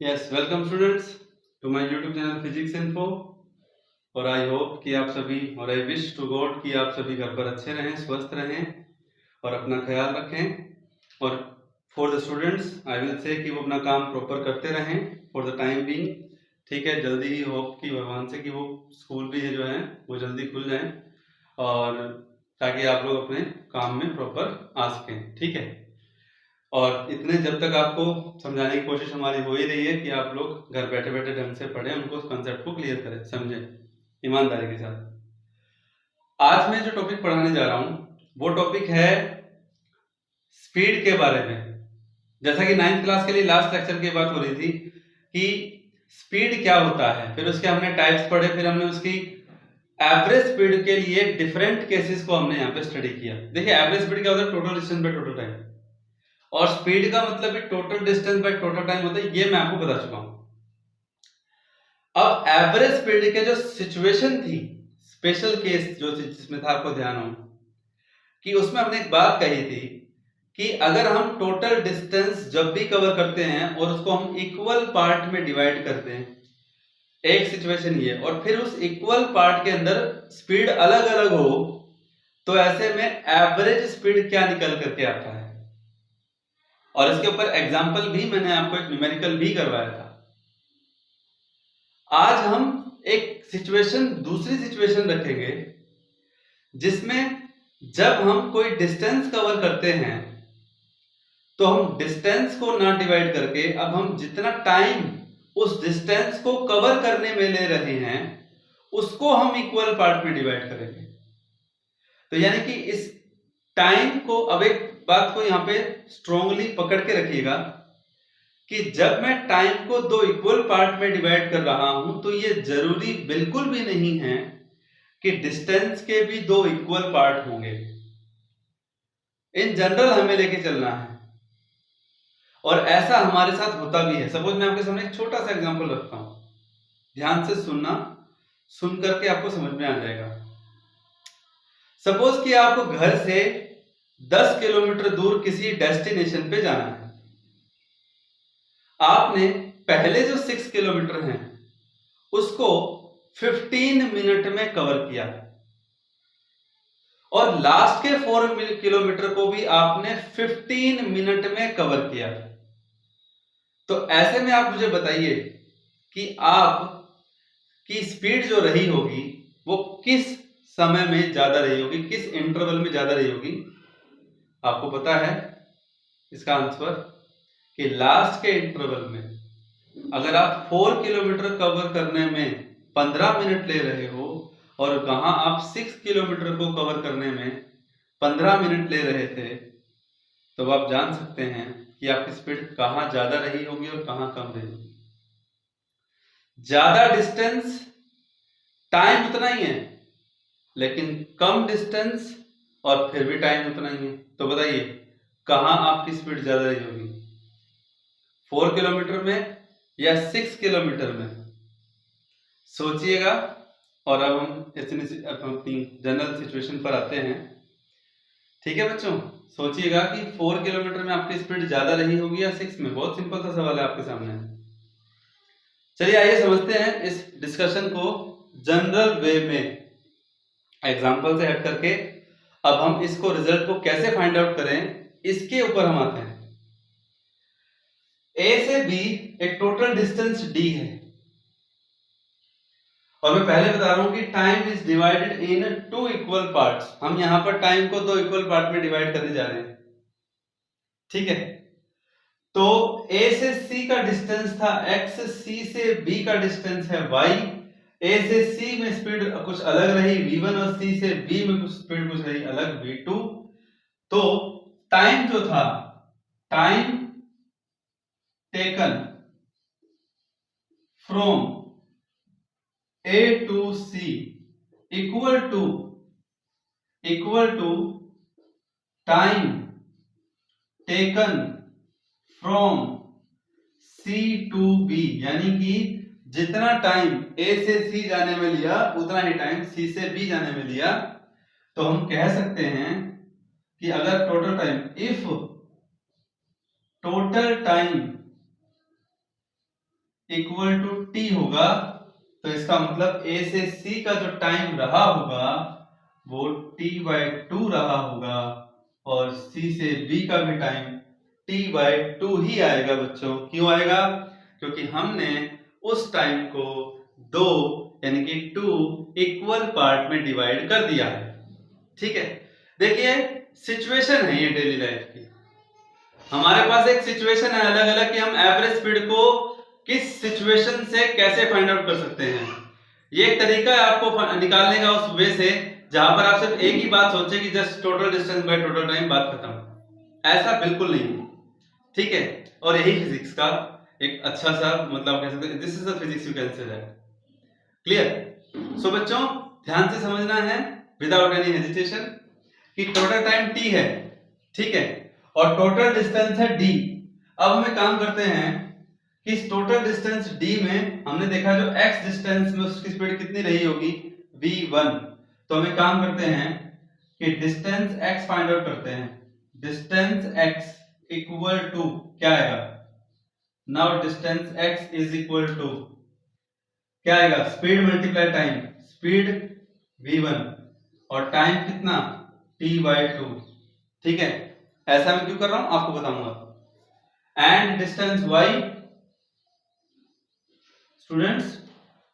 Yes welcome students to my YouTube channel physics info. और I hope कि आप सभी और आई विश टू गॉड कि आप सभी घर पर अच्छे रहें, स्वस्थ रहें और अपना ख्याल रखें। और for the students I will say कि वो अपना काम प्रॉपर करते रहें फॉर द टाइम बीइंग। ठीक है, जल्दी ही होप कि भगवान से कि वो स्कूल भी है जो है वो जल्दी खुल जाएं और ताकि आप लोग अपने काम में प्रॉपर आ सकें। ठीक है, और इतने जब तक आपको समझाने की कोशिश हमारी हो ही रही है कि आप लोग घर बैठे बैठे ढंग से पढ़ें, उनको उस कंसेप्ट को क्लियर करें, समझें ईमानदारी के साथ। आज मैं जो टॉपिक पढ़ाने जा रहा हूं वो टॉपिक है स्पीड के बारे में। जैसा कि 9th क्लास के लिए लास्ट लेक्चर की बात हो रही थी कि स्पीड क्या होता है, फिर उसके हमने टाइप्स पढ़े, फिर हमने उसकी एवरेज स्पीड के लिए डिफरेंट केसेस को हमने यहाँ पे स्टडी किया। देखिए एवरेज स्पीड क्या होता है, total distance by total time, और स्पीड का मतलब भी total distance by total time होता है, ये मैं आपको बता चुका हूं। अब एवरेज स्पीड के जो सिचुएशन थी, स्पेशल केस जो जिसमें था आपको ध्यान हो कि उसमें हमने एक बात कही थी कि अगर हम टोटल डिस्टेंस जब भी कवर करते हैं और उसको हम इक्वल पार्ट में डिवाइड करते हैं, एक सिचुएशन ये, और फिर उस इक्वल पार्ट के अंदर स्पीड अलग अलग हो, तो ऐसे में एवरेज स्पीड क्या निकल करके आता है। और इसके ऊपर एग्जाम्पल भी मैंने आपको एक न्यूमेरिकल भी करवाया था। आज हम एक सिचुएशन, दूसरी सिचुएशन रखेंगे जिसमें जब हम कोई डिस्टेंस कवर करते हैं तो हम डिस्टेंस को ना डिवाइड करके अब हम जितना टाइम उस डिस्टेंस को कवर करने में ले रहे हैं उसको हम इक्वल पार्ट में डिवाइड करेंगे। तो यानी कि इस टाइम को, अब एक बात को यहां पे स्ट्रांगली पकड़ के रखिएगा कि जब मैं टाइम को दो इक्वल पार्ट में डिवाइड कर रहा हूं तो ये जरूरी बिल्कुल भी नहीं है कि डिस्टेंस के भी दो इक्वल पार्ट होंगे। इन जनरल हमें लेके चलना है और ऐसा हमारे साथ होता भी है। सपोज मैं आपके सामने एक छोटा सा एग्जांपल रखता हूं, ध्यान से सुनना, सुन करके आपको समझ में आ जाएगा। सपोज कि आपको घर से 10 किलोमीटर दूर किसी डेस्टिनेशन पे जाना है। आपने पहले जो 6 किलोमीटर हैं उसको 15 मिनट में कवर किया और लास्ट के 4 किलोमीटर को भी आपने 15 मिनट में कवर किया। तो ऐसे में आप मुझे बताइए कि आप की स्पीड जो रही होगी वो किस समय में ज्यादा रही होगी, किस इंटरवल में ज्यादा रही होगी। आपको पता है इसका आंसर कि लास्ट के इंटरवल में अगर आप 4 किलोमीटर कवर करने में 15 मिनट ले रहे हो और कहां आप 6 किलोमीटर को कवर करने में 15 मिनट ले रहे थे, तो आप जान सकते हैं कि आपकी स्पीड कहां ज्यादा रही होगी और कहां कम रही होगी। ज्यादा डिस्टेंस टाइम उतना ही है, लेकिन कम डिस्टेंस और फिर भी टाइम उतना ही है। तो बताइए कहां आपकी स्पीड ज्यादा रही होगी, 4 किलोमीटर में या 6 किलोमीटर में? सोचिएगा। और अब हम अपनी जनरल सिचुएशन पर आते हैं। ठीक है बच्चों, सोचिएगा कि 4 किलोमीटर में आपकी स्पीड ज्यादा रही होगी या 6 में। बहुत सिंपल सा सवाल है आपके सामने। चलिए आइए समझते हैं इस डिस्कशन को जनरल वे में, एग्जाम्पल से हट करके। अब हम इसको रिजल्ट को कैसे फाइंड आउट करें इसके ऊपर हम आते हैं। ए से बी एक टोटल डिस्टेंस डी है और मैं पहले बता रहा हूं कि time is divided in 2 equal parts. हम यहां पर टाइम को 2 इक्वल पार्ट में डिवाइड करने जा रहे हैं। ठीक है, तो ए से सी का डिस्टेंस था x, सी से बी का डिस्टेंस है y। ए से सी में स्पीड कुछ अलग रही v1 और सी से बी में कुछ स्पीड कुछ रही अलग v2। तो टाइम जो था, time taken from A to C equal to time taken from C to B, यानी कि जितना टाइम ए से सी जाने में लिया उतना ही टाइम सी से बी जाने में लिया। तो हम कह सकते हैं कि अगर total time, if total time equal to T होगा, तो इसका मतलब ए से सी का जो टाइम रहा होगा वो t/2 रहा होगा, और सी से बी का भी टाइम t/2 ही आएगा बच्चों। क्यों आएगा? क्योंकि हमने उस टाइम को दो यानी कि 2 इक्वल पार्ट में डिवाइड कर दिया है। ठीक है, देखिए सिचुएशन है ये डेली लाइफ की। हमारे पास एक सिचुएशन है अलग अलग कि हम एवरेज स्पीड को किस सिचुएशन से कैसे फाइंड आउट कर सकते हैं। ये एक तरीका है आपको निकालने का उस वे से जहां पर आप सिर्फ एक ही बात सोचे कि just total distance by total time, बात खत्म। ऐसा बिल्कुल नहीं है, ठीक है। और यही फिजिक्स का एक अच्छा सा मतलब कह सकते हैं, this is the physics you can say that. Clear? So बच्चों ध्यान से समझना है विदाउट एनी हेजिटेशन कि टोटल टाइम t है, ठीक है, और टोटल डिस्टेंस है d। अब हम एक काम करते हैं कि इस टोटल डिस्टेंस d में हमने देखा जो x डिस्टेंस में उसकी स्पीड कितनी रही होगी v1, तो हम एक काम करते हैं कि डिस्टेंस x फाइंड आउट करते हैं। डिस्टेंस x इक्वल टू क्या आएगा? Now distance x is equal to क्या आएगा? Speed multiply time, speed v1 और टाइम कितना t/2, ठीक है। ऐसा मैं क्यों कर रहा हूं आपको बताऊंगा। And distance y, students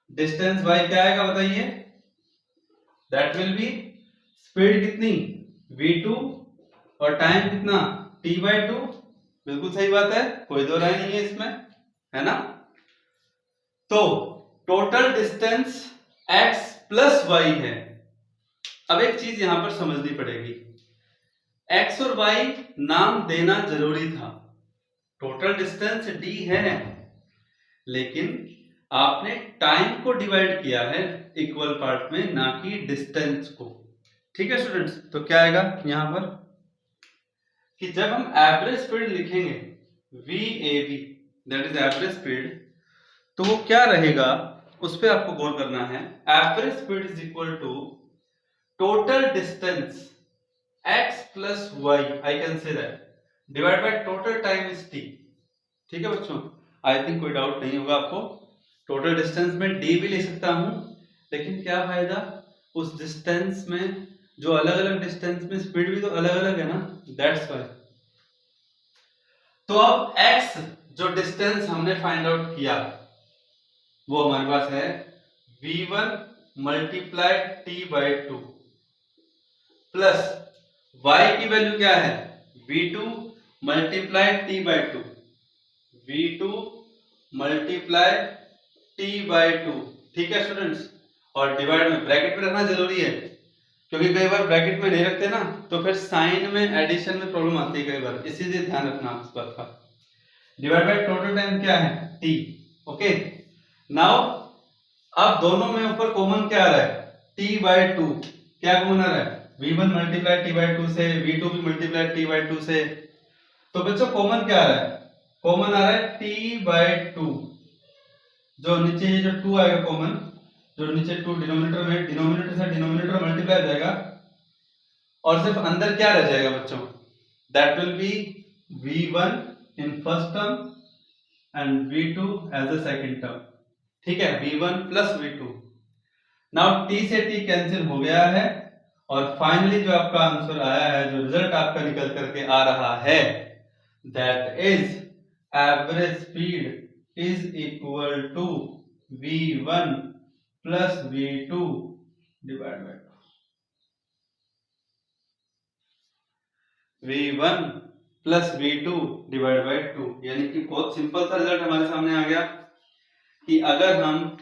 distance y क्या आएगा बताइए? दैट विल बी स्पीड कितनी v2 और टाइम कितना t/2। बिल्कुल सही बात है, कोई दो राय नहीं है इसमें, है ना। तो total distance x plus y है। अब एक चीज यहां पर समझनी पड़ेगी, x और y नाम देना जरूरी था। टोटल डिस्टेंस d है, लेकिन आपने टाइम को डिवाइड किया है इक्वल पार्ट में, ना कि डिस्टेंस को। ठीक है स्टूडेंट्स, तो क्या आएगा यहां पर कि जब हम एवरेज स्पीड लिखेंगे VAB that is average speed, तो वो क्या रहेगा उस पर आपको गौर करना है। Average speed is equal to total distance x plus y, I can say that, divide by total time is t। ठीक है बच्चों, आई थिंक कोई डाउट नहीं होगा आपको। टोटल डिस्टेंस में d भी ले सकता हूं, लेकिन क्या फायदा उस डिस्टेंस में, जो अलग अलग डिस्टेंस में स्पीड भी तो अलग अलग है ना, दैट्स व्हाई। तो अब x जो डिस्टेंस हमने फाइंड आउट किया वो हमारे पास है v1 multiply t/2 plus y की वैल्यू क्या है v2 multiply t/2, v2 multiply t/2। ठीक है स्टूडेंट्स, और डिवाइड में ब्रैकेट में रखना जरूरी है, क्योंकि कई बार ब्रैकेट में नहीं रखते ना तो फिर साइन में एडिशन में प्रॉब्लम आती है कई बार, इसीलिए ध्यान रखना इस बात का। डिवाइड बाय टोटल टाइम क्या है t, ओके। नाउ अब दोनों में ऊपर कॉमन क्या आ रहा है t/2, क्या कॉमन आ रहा है v1 मल्टीप्लाई t/2 से, v2 भी मल्टीप्लाई t/2 से, तो बच्चों कॉमन क्या आ रहा है? कॉमन आ रहा है t/2, जो नीचे ये जो 2 आएगा कॉमन, जो नीचे 2 डिनोमिनेटर में, डिनोमिनेटर से डिनोमिनेटर मल्टीप्लाई हो जाएगा, और सिर्फ अंदर क्या रह जाएगा बच्चों? That will be v1 in first term and v2 as a second term. ठीक है, v1 plus v2। Now t से t कैंसिल हो गया है, और फाइनली जो आपका आंसर आया है, जो रिजल्ट आपका निकल करके आ रहा है, that is average speed is equal to v1 plus v2 divide by v1 plus v2 divide by 2। यानी कि बहुत सिंपल सा रिजल्ट हमारे सामने आ गया कि अगर हम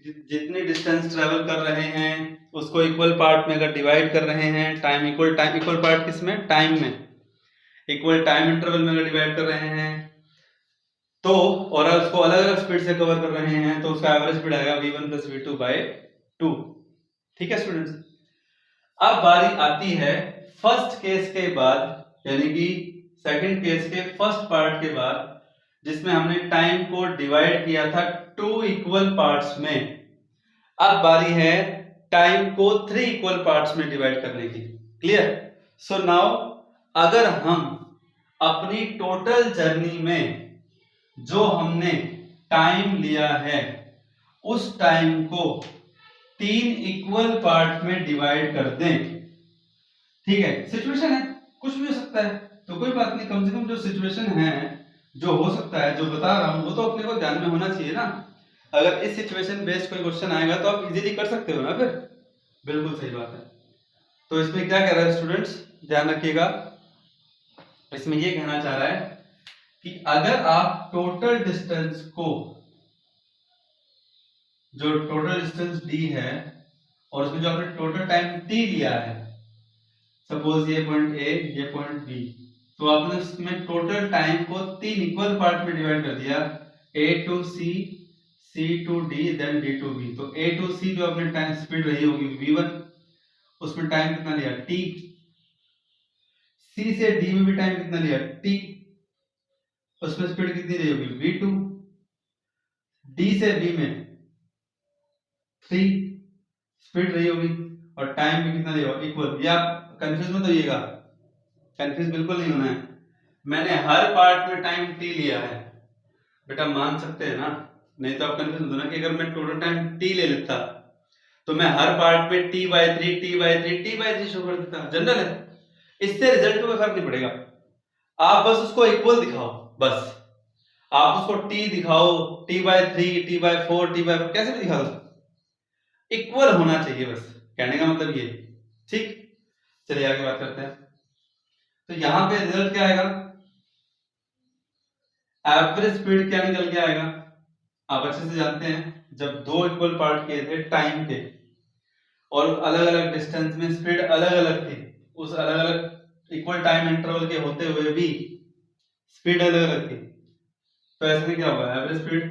जितनी डिस्टेंस ट्रेवल कर रहे हैं उसको इक्वल पार्ट में अगर डिवाइड कर रहे हैं, टाइम इक्वल पार्ट किसमें? टाइम में, इक्वल टाइम इंटरवल में अगर डिवाइड कर रहे हैं तो, और उसको अलग अलग स्पीड से कवर कर रहे हैं, तो उसका एवरेज स्पीड आएगा v1 प्लस v2 बाय 2। ठीक है स्टूडेंट्स, अब बारी आती है फर्स्ट केस के बाद, यानी कि सेकंड केस के फर्स्ट पार्ट के बाद, जिसमें हमने टाइम को डिवाइड किया था 2 इक्वल पार्ट्स में। अब बारी है टाइम को 3 इक्वल पार्ट्स में डिवाइड करने की। क्लियर? सो नाउ अगर हम अपनी टोटल जर्नी में जो हमने टाइम लिया है उस टाइम को 3 इक्वल पार्ट में डिवाइड कर दें। ठीक है, सिचुएशन है, कुछ भी हो सकता है, तो कोई बात नहीं, कम से कम जो सिचुएशन है, जो हो सकता है, जो बता रहा हूं, वो तो अपने को ध्यान में होना चाहिए ना। अगर इस सिचुएशन बेस्ड कोई क्वेश्चन आएगा तो आप इजीली कर सकते हो ना फिर। बिल्कुल सही बात है। तो इसमें क्या कह रहा है स्टूडेंट्स, ध्यान रखिएगा, इसमें ये कहना चाह रहा है कि अगर आप टोटल डिस्टेंस को, जो टोटल डिस्टेंस d है और उसमें जो आपने टोटल टाइम t लिया है, सपोज ये पॉइंट A, ये पॉइंट B, तो आपने उसमें टोटल टाइम को 3 इक्वल पार्ट में डिवाइड कर दिया, A to C, C to D, then D to B। तो A to C जो आपने टाइम स्पीड रही होगी v1, उसमें टाइम कितना लिया t, C से D में भी टाइम कितना लिया t, उसमें स्पीड कितनी रही होगी v2, D से B में 3 स्पीड रही होगी और टाइम भी कितना लिया इक्वल। ये आप कंफ्यूज मत होइएगा, कंफ्यूज बिल्कुल नहीं होना है। मैंने हर पार्ट में टाइम t लिया है बेटा, मान सकते हैं ना, नहीं तो आप कंफ्यूज होते ना कि अगर मैं टोटल टाइम t ले लेता तो मैं हर पार्ट में t/3 शो कर देता, जनरल है, इससे रिजल्ट में फर्क नहीं पड़ेगा। आप बस उसको इक्वल दिखाओ, बस आप उसको t दिखाओ, t/3, t/4, t/4 कैसे भी दिखा दो, इक्वल होना चाहिए, बस कहने का मतलब ये। ठीक, चलिए आगे बात करते हैं। तो यहां पे रिजल्ट क्या आएगा, एवरेज स्पीड क्या निकल के आएगा, आप अच्छे से जानते हैं, जब 2 इक्वल पार्ट किए थे टाइम के और अलग अलग डिस्टेंस में स्पीड अलग अलग थी, उस अलग अलग इक्वल टाइम इंटरवल के होते हुए भी स्पीड अलग अलग थी, तो ऐसे में क्या होगा, average speed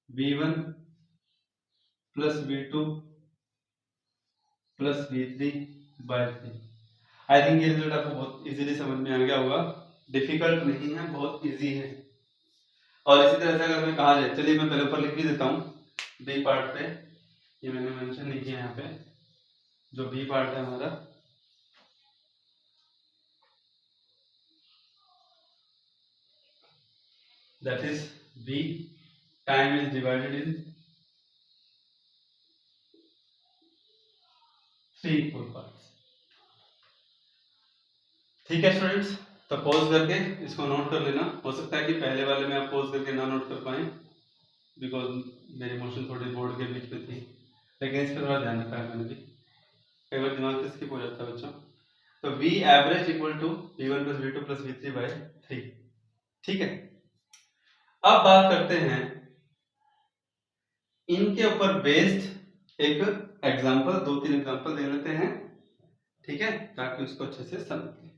v1 plus v2 plus v3/3। I think ये रिजल्ट आपको बहुत इजीली समझ में आ गया होगा, डिफिकल्ट नहीं है, बहुत इजी है। और इसी तरह से अगर मैं कहा जाए, चलिए मैं पहले ऊपर लिख भी देता हूँ बी पार्ट पे, ये मैंने मेंशन नहीं किया यहाँ पे, जो बी पार्ट है हमारा, that is B, time is divided in 3 equal parts. ठीक है स्टूडेंट्स, तो पॉज करके इसको नोट कर लेना। हो सकता है कि पहले वाले में आप पॉज करके ना नोट कर पाए, बिकॉज मेरी मोशन थोड़ी बोर्ड के बीच में थी, लेकिन इस पर थोड़ा ध्यान रखा है मैंने भी, कई बार दिमाग से स्किप हो जाता है बच्चों। तो v average equal to v1 plus v2 plus v3/3। ठीक है, अब बात करते हैं इनके ऊपर बेस्ड एक एग्जांपल, 2-3 एग्जांपल दे लेते हैं, ठीक है, ताकि उसको अच्छे से समझ लें।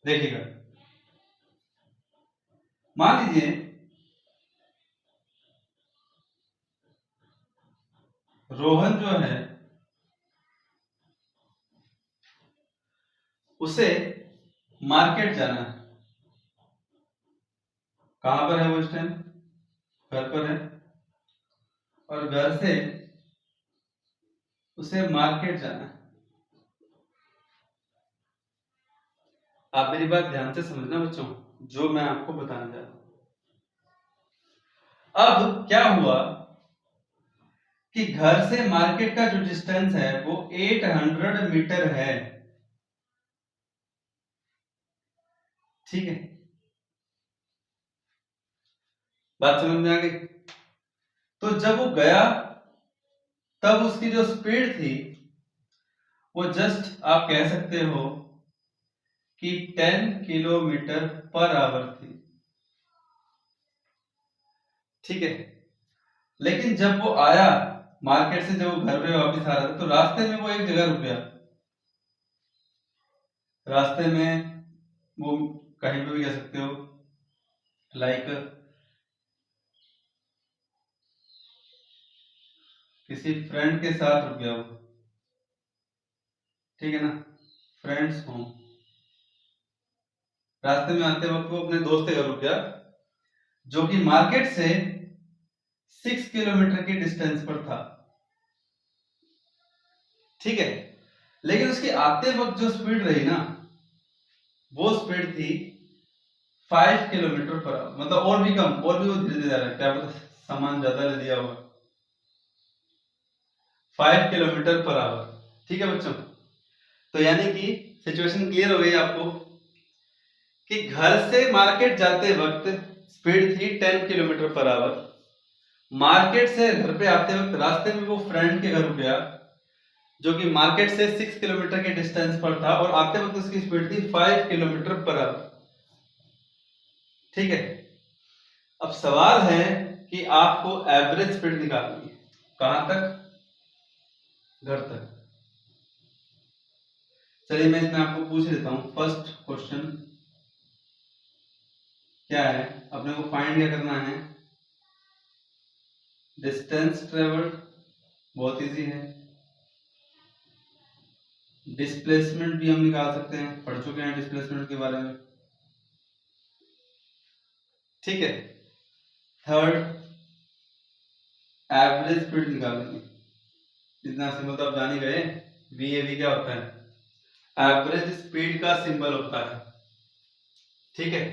देखिएगा, मान लीजिए रोहन जो है उसे मार्केट जाना है। कहां पर है वो इस टाइम, घर पर है, और घर से उसे मार्केट जाना है। आप मेरी बात ध्यान से समझना बच्चों, जो मैं आपको बताने जा रहा हूं। अब क्या हुआ कि घर से मार्केट का जो डिस्टेंस है वो 800 मीटर है, ठीक है, बात समझ में आ गई। तो जब वो गया तब उसकी जो स्पीड थी वो जस्ट आप कह सकते हो कि 10 किलोमीटर पर आवर थी, ठीक है। लेकिन जब वो आया मार्केट से, जब वो घर पे वापस आ रहा था, तो रास्ते में वो एक जगह रुक गया। रास्ते में वो कहीं पे भी कह सकते हो, लाइक किसी फ्रेंड के साथ रुक गया वो, ठीक है ना, फ्रेंड्स होम। रास्ते में आते वक्त वो अपने दोस्त के घर रुक गया, जो कि मार्केट से 6 किलोमीटर की डिस्टेंस पर था, ठीक है। लेकिन उसकी आते वक्त जो स्पीड रही ना, वो स्पीड थी 5 किलोमीटर पर आवर, मतलब और भी कम, और भी वो धीरे धीरे जा रहा है, क्या पता सामान ज्यादा ले दिया होगा। 5 किलोमीटर पर आवर, ठीक है बच्चों। तो यानी कि सिचुएशन क्लियर हो गई आपको कि घर से मार्केट जाते वक्त स्पीड थी 10 किलोमीटर पर आवर, मार्केट से घर पे आते वक्त रास्ते में वो फ्रेंड के घर रुका जो कि मार्केट से 6 किलोमीटर के डिस्टेंस पर था, और आते वक्त उसकी स्पीड थी 5 किलोमीटर पर आवर, ठीक है। अब सवाल है कि आपको एवरेज स्पीड निकालनी है, कहां तक, घर तक। चलिए मैं इसमें आपको पूछ देता हूं, फर्स्ट क्वेश्चन क्या है, अपने को फाइंड क्या करना है, डिस्टेंस ट्रेवल्ड, बहुत इजी है। डिस्प्लेसमेंट भी हम निकाल सकते हैं, पढ़ चुके हैं डिस्प्लेसमेंट के बारे में, ठीक है। थर्ड एवरेज स्पीड निकालेंगे, इतना सिंपल तो आप जान ही गए, वीएवी क्या होता है, एवरेज स्पीड का सिंबल होता है, ठीक है।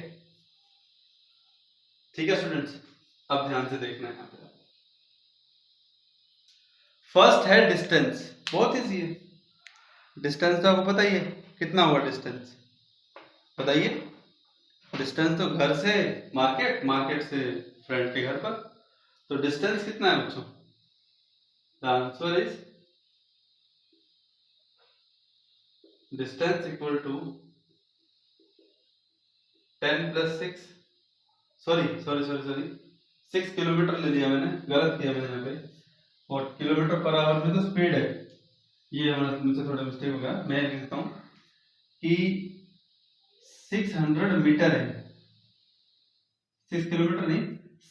ठीक है स्टूडेंट्स, अब ध्यान से देखना है। फर्स्ट है डिस्टेंस, बहुत इजी है। डिस्टेंस तो आपको पता ही है, कितना हुआ डिस्टेंस, बताइए। डिस्टेंस तो घर से मार्केट, मार्केट से फ्रेंड के घर पर, तो डिस्टेंस कितना है बच्चों, the answer is distance equal to 10 plus 6, sorry 6 kilometre ले लिया मैंने, गलत किया मैंने यहाँ पे, और किलोमीटर पर आवर में तो स्पीड है, ये हमारा मुझसे थोड़ा मिस्टेक हो गया, मैं लिख देता हूँ कि 600 मीटर है, 6 किलोमीटर नहीं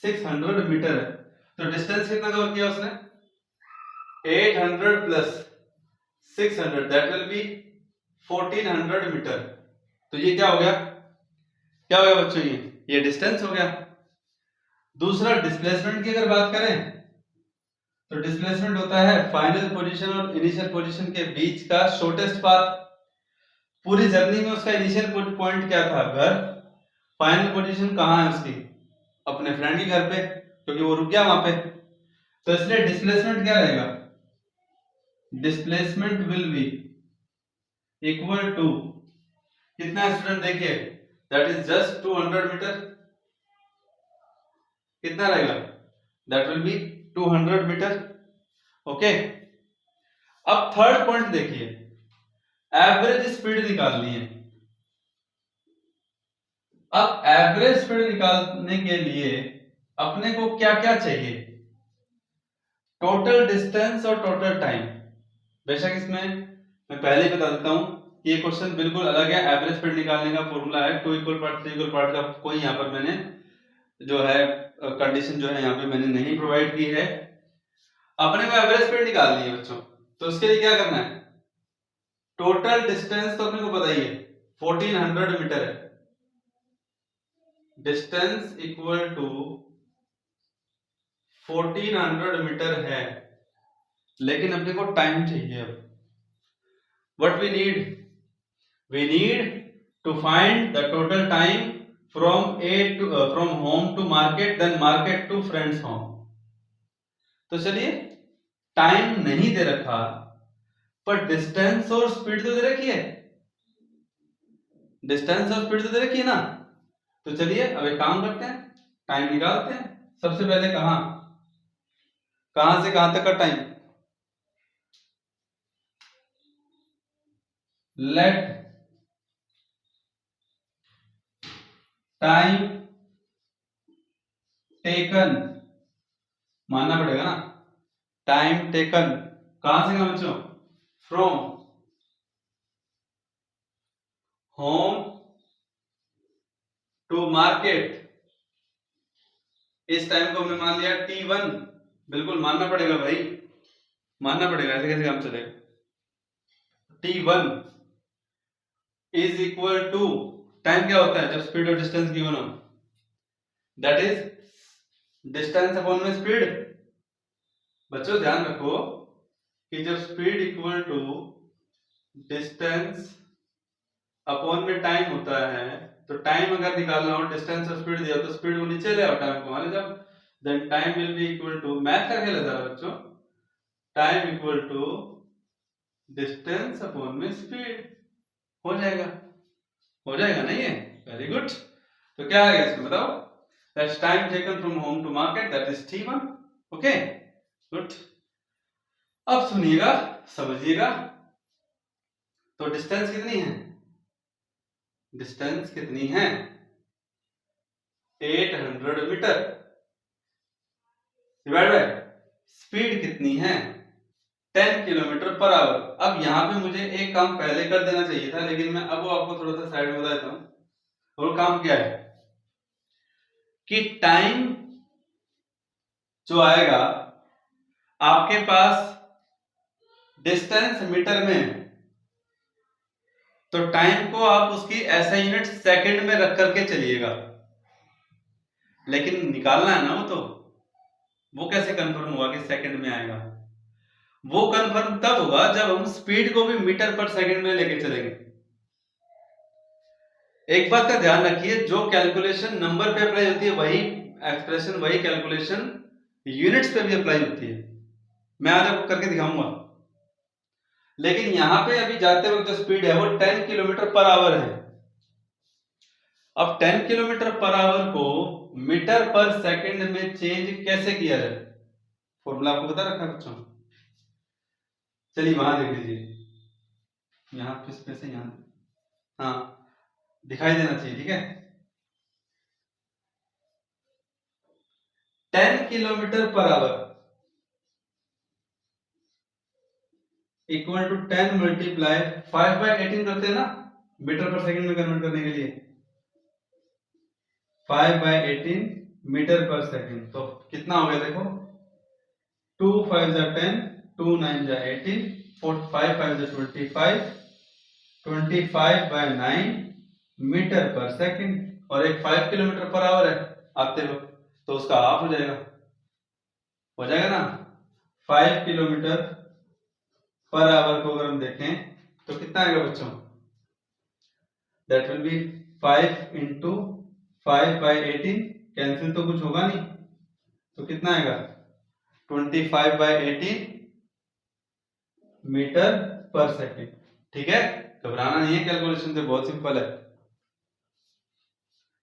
600 मीटर है। तो डिस्टेंस कितना कवर किया उसने, 800 plus 600, that will be 1400 metre. तो ये क्या हो गया, क्या हो गया बच्चों, ये डिस्टेंस हो गया। दूसरा डिस्प्लेसमेंट की अगर बात करें तो डिस्प्लेसमेंट होता है फाइनल पोजीशन और इनिशियल पोजीशन के बीच का शॉर्टेस्ट पाथ। पूरी जर्नी में उसका इनिशियल पॉइंट क्या था, घर, फाइनल पोजीशन कहाँ है उसकी, अपने फ्रेंड के घर पे, क्योंकि वो रुक गया वहां पे। तो इसलिए डिस्प्लेसमेंट क्या रहेगा, displacement will be equal to, कितना स्टूडेंट देखिए, दैट इज जस्ट 200 मीटर, कितना रहेगा, that will be 200 metre, okay. अब थर्ड पॉइंट देखिए, एवरेज स्पीड निकालनी है। अब एवरेज स्पीड निकालने के लिए अपने को क्या क्या चाहिए, टोटल डिस्टेंस और टोटल टाइम। बेशक इसमें मैं पहले ही बता देता हूं कि ये क्वेश्चन बिल्कुल अलग है, एवरेज स्पीड निकालने का फॉर्मूला है 2 इक्वल पार्ट 3 इक्वल पार्ट का, कोई यहाँ पर मैंने जो है कंडीशन जो है यहाँ पे मैंने नहीं प्रोवाइड की है। अपने को एवरेज स्पीड निकालनी है बच्चों, तो उसके लिए क्या करना है, टोटल डिस्टेंस तो अपने को पता ही है 1400 मीटर है, डिस्टेंस इक्वल टू 1400 मीटर है, लेकिन अपने को टाइम चाहिए। अब what we need to find the total time from home to market, then market to friends home. तो चलिए, टाइम नहीं दे रखा पर डिस्टेंस और स्पीड तो दे रखी है, डिस्टेंस और स्पीड तो दे रखी है ना। तो चलिए अब एक काम करते हैं, टाइम निकालते हैं। सबसे पहले कहां से कहां तक का टाइम, लेट टाइम टेकन, मानना पड़ेगा ना, टाइम टेकन कहां से कहां बच्चों, फ्रॉम होम टू मार्केट। इस टाइम को हमने मान लिया T1, बिल्कुल मानना पड़ेगा भाई, मानना पड़ेगा, ऐसे कैसे काम चलेगा। T1 is equal to, time क्या होता है जब स्पीड और डिस्टेंस गिवन हो, दैट इज डिस्टेंस अपॉन में स्पीड। बच्चों ध्यान रखो कि जब speed equal to distance upon में टाइम होता है, तो टाइम अगर निकालना हो, डिस्टेंस और स्पीड दिया तो स्पीड को नीचे ले आओ, टाइम को मान जब, then time will be equal to, math का खेल है जरा बच्चों, time equal to distance upon में स्पीड, हो जाएगा, हो जाएगा नहीं है? Very good. तो क्या आ गया इसमें बताओ? That's time taken from home to market, that is T1। Okay good. अब सुनिएगा, समझिएगा, तो डिस्टेंस कितनी है? डिस्टेंस कितनी है? 800 मीटर डिवाइड बाय स्पीड कितनी है? 10 किलोमीटर पर आवर। अब यहाँ पे मुझे एक काम पहले कर देना चाहिए था, लेकिन मैं अब वो आपको थोड़ा सा साइड में बता देता हूँ। और काम क्या है कि टाइम जो आएगा आपके पास डिस्टेंस मीटर में, तो टाइम को आप उसकी ऐसा यूनिट सेकंड में रख करके चलिएगा, लेकिन निकालना है ना वो कैसे कंफर्म हुआ कि सेकंड में आएगा? वो कंफर्म तब होगा जब हम स्पीड को भी मीटर पर सेकंड में लेके चलेंगे। एक बात का ध्यान रखिए, जो कैलकुलेशन नंबर पे अप्लाई होती है वही एक्सप्रेशन, वही कैलकुलेशन यूनिट्स पे भी अप्लाई होती है। मैं आज आपको करके दिखाऊंगा, लेकिन यहां पे अभी जाते वक्त जो स्पीड है वो 10 किलोमीटर पर आवर है। अब 10 किलोमीटर पर आवर को मीटर पर सेकंड में चेंज कैसे किया जाए? फॉर्मूला आपको बता रखा है बच्चों, चलिए वहां देख लीजिए, यहाँ पे से यहाँ, हाँ दिखाई देना चाहिए, ठीक है। 10 kilometre per hour equal to 10 multiply 5/18 करते हैं ना, मीटर पर सेकंड में कन्वर्ट करने के लिए 5/18 मीटर पर सेकंड, तो कितना हो गया देखो, 2 5 जा 10, 2 9 जा 18, 4 5 5 जा 25, 25/9 मीटर पर सेकंड, और एक 5 किलोमीटर पर आवर है आते वक्त, तो उसका हाफ हो जाएगा, हो जाएगा ना। 5 किलोमीटर पर आवर को अगर हम देखें तो कितना आएगा बच्चों? That will B 5 into 5/18, cancel तो कुछ होगा नहीं, तो कितना आएगा? 25/18 मीटर पर सेकंड। ठीक है, घबराना नहीं है, कैलकुलेशन से बहुत सिंपल है।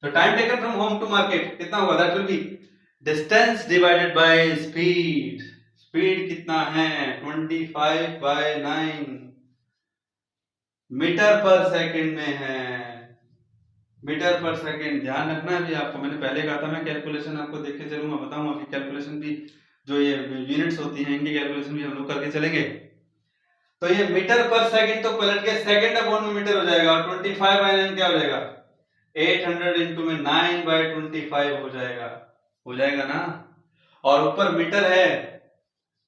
तो time taken from home to market कितना होगा? That will be distance divided by speed. Speed कितना है? 25/9 मीटर पर सेकंड में है, मीटर पर सेकंड। ध्यान रखना है भी आपको, मैंने पहले कहा था मैं कैलकुलेशन आपको देख के चलूंगा, बताऊंगा कि कैलकुलेशन भी जो ये यूनिट्स होती हैं इनकी कैलकुलेशन भी हम लोग करके चलेंगे। तो ये मीटर पर सेकंड तो पलट के सेकंड अपॉन में मीटर हो जाएगा, और 25/9 क्या हो जाएगा? 800 इंटू में 9/25 हो जाएगा ना। और ऊपर मीटर है,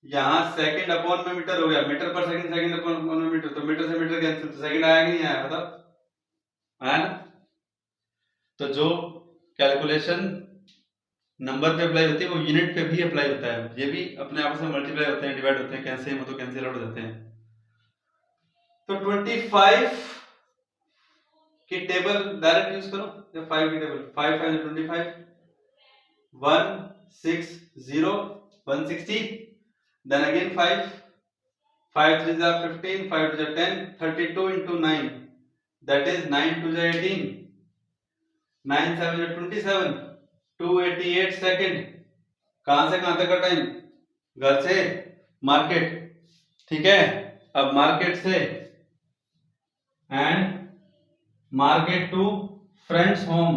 यहाँ सेकंड अपॉन में मीटर हो गया, मीटर पर सेकंड, सेकंड अपॉन में मीटर, तो मीटर से मीटर कैंसिल, तो सेकंड आया कि नहीं आया बताओ? आया ना। तो जो कैलकुलेशन नंबर पे अप्लाई होती है वो यूनिट पे भी अप्लाई होता है, ये भी अपने आपस में मल्टीप्लाई होते हैं, डिवाइड होते हैं, कैंसिल हो तो कैंसिल आउट हो जाते हैं। तो 25 की टेबल डायरेक्ट यूज करो, या 5 की टेबल, 5 5 25, 160 160, then again 5 5 3 जा 15, 5 2 जा 10, 32 into 9, that is 9 2 जा 18, 9 7 जा 27, 288 सेकंड। कहां से कहां तक का टाइम? घर से मार्केट, ठीक है। अब मार्केट से and market to friends home,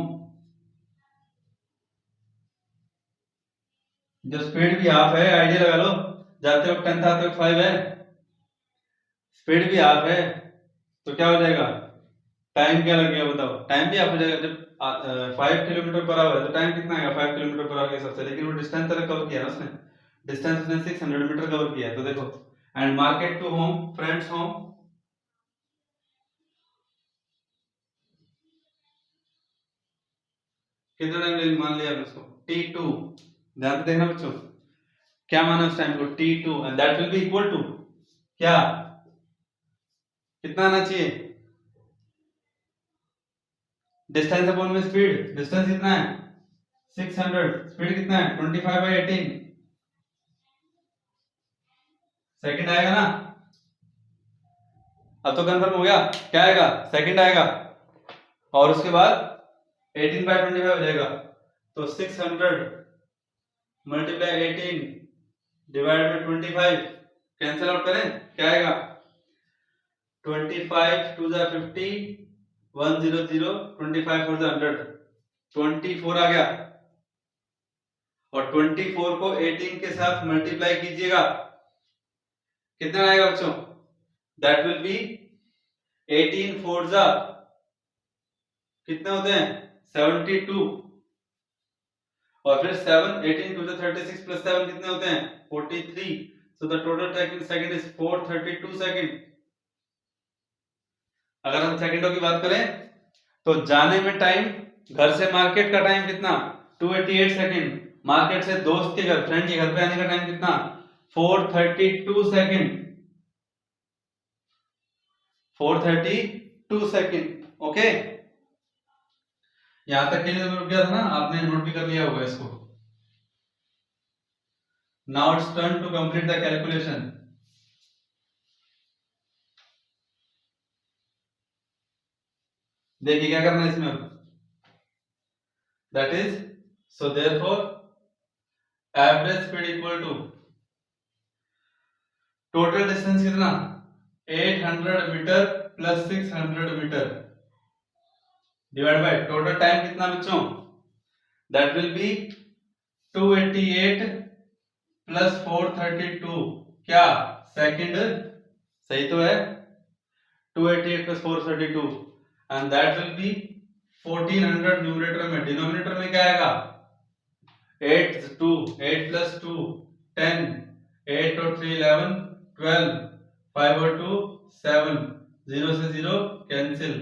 जो स्पीड भी हाफ है, आइडिया लगा लो, जाते वक्त 10 था, आते वक्त 5 है, स्पीड भी हाफ है, तो क्या हो जाएगा? टाइम क्या लगेगा बताओ? टाइम भी हाफ हो जाएगा, जब 5 किलोमीटर पर आवर है तो टाइम कितना आएगा 5 किलोमीटर पर आवर के हिसाब से, लेकिन वो डिस्टेंस तक कवर किया ना उसने, डिस्टेंस उसने 600 मीटर कवर किया है, तो देखो and market to home friends home, कितना टाइम मान लिया आपने इसको? T2। ध्यान से देखना बच्चों, क्या माना उस टाइम को? T2, and that will be equal to क्या? कितना आना चाहिए? डिस्टेंस अपॉन में स्पीड, डिस्टेंस कितना है 600, स्पीड कितना है 25/18 सेकंड आएगा ना। अब तो कंफर्म हो गया, क्या आएगा सेकंड आएगा, और उसके बाद 18/25 हो जाएगा। तो 600 multiply 18 divide by 25, cancel out करें, क्या आएगा 25 2 जा 50 100 25 4 जा 100 24 आ गया, और 24 को 18 के साथ मल्टीप्लाई कीजिएगा, कितना आएगा बच्चों? दैट विल बी 18 4 जा कितने होते हैं 72, और फिर 7 18 2 जा 36 प्लस 7 कितने होते हैं 43, so the total second is 432 second. अगर हम सेकंडों की बात करें तो जाने में टाइम, घर से मार्केट का टाइम कितना 288 सेकंड, मार्केट से दोस्त के घर, फ्रेंड के घर पे आने का टाइम कितना 432 सेकंड, 432 सेकंड। ओके, यहां तक के लिए रुक गया था ना, आपने नोट भी कर लिया होगा इसको। Now it's turn to complete the calculation. देखिए क्या करना है इसमें अब, that is so therefore average speed equal to total distance कितना 800 metre plus 600 metre divide by total time कितना बच्चों, दैट विल बी 288 प्लस 432, क्या सेकंड, सही तो है 288 plus 432, and that will be 1400 numerator में, डिनोमिनेटर में क्या आएगा 8 2 8 प्लस 2 10 8 और 3 11 12 5 और 2 7 0 से 0 कैंसिल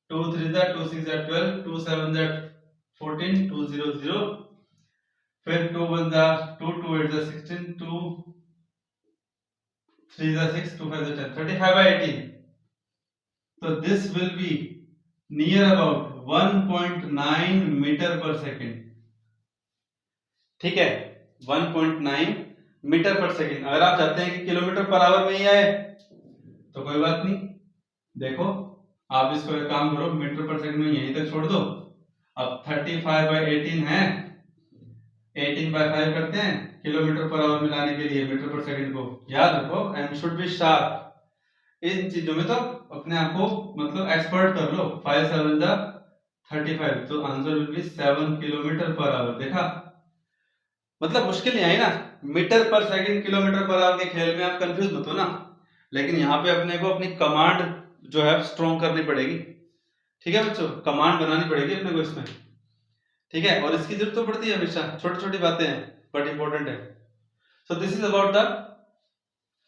2 3 जा 2 6 जा 12 2 7 जा 14 2 0 0, फिर 2 1 जा 2 2 8 जा 16 2 3 जा 6 2 5 जा 10 35/18। So this will be near about 1.9 metre पर सेकंड, ठीक है 1.9 मीटर पर सेकंड। अगर आप चाहते हैं कि किलोमीटर पर आवर में ही आए तो कोई बात नहीं, देखो आप इसको एक काम करो, मीटर पर सेकंड में यहीं तक छोड़ दो। अब 35/18 है, 18/5 करते हैं किलोमीटर पर आवर में लाने के लिए मीटर पर सेकंड को, याद रखो एंड शुड बी शार्प, इन चीजों में तो अपने आप को मतलब एक्सपर्ट कर लो। 5 7 जा 35, तो answer will be 7 kilometre per hour. देखा, मतलब मुश्किल नहीं आई ना, मीटर पर सेकंड किलोमीटर पर आवर के खेल में आप कंफ्यूज मत हो ना, लेकिन यहाँ पे अपने को अपनी कमांड जो है स्ट्रॉन्ग करनी पड़ेगी, ठीक है बच्चों, कमांड बनानी पड़ेगी अपने को इसमें, ठीक है, और इसकी जरूरत तो पड़ती है हमेशा, छोटी छोटी बातें हैं बट इंपॉर्टेंट है। So this is about the,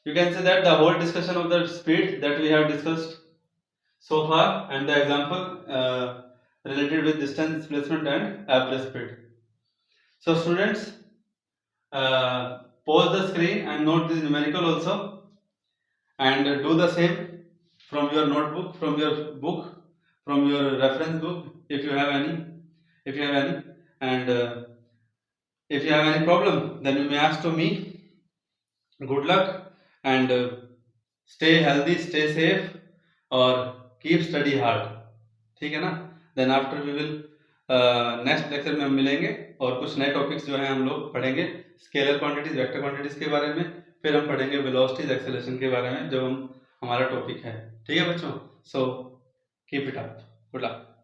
you can say that the whole discussion of the speed that we have discussed so far, and the example related with distance, displacement and average speed. So students, pause the screen and note this numerical also, and do the same from your notebook, from your book, from your reference book if you have any, and if you have any problem then you may ask to me. Good luck and stay healthy, stay safe और keep study hard, ठीक है ना। Then after we will next lecture में हम मिलेंगे और कुछ नए टॉपिक्स जो हैं हम लोग पढ़ेंगे, स्केलर क्वांटिटीज, वेक्टर क्वांटिटीज के बारे में, फिर हम पढ़ेंगे वेलोसिटीज, एक्सेलरेशन के बारे में, जो हमारा टॉपिक है, ठीक है बच्चों। So keep it up, good luck.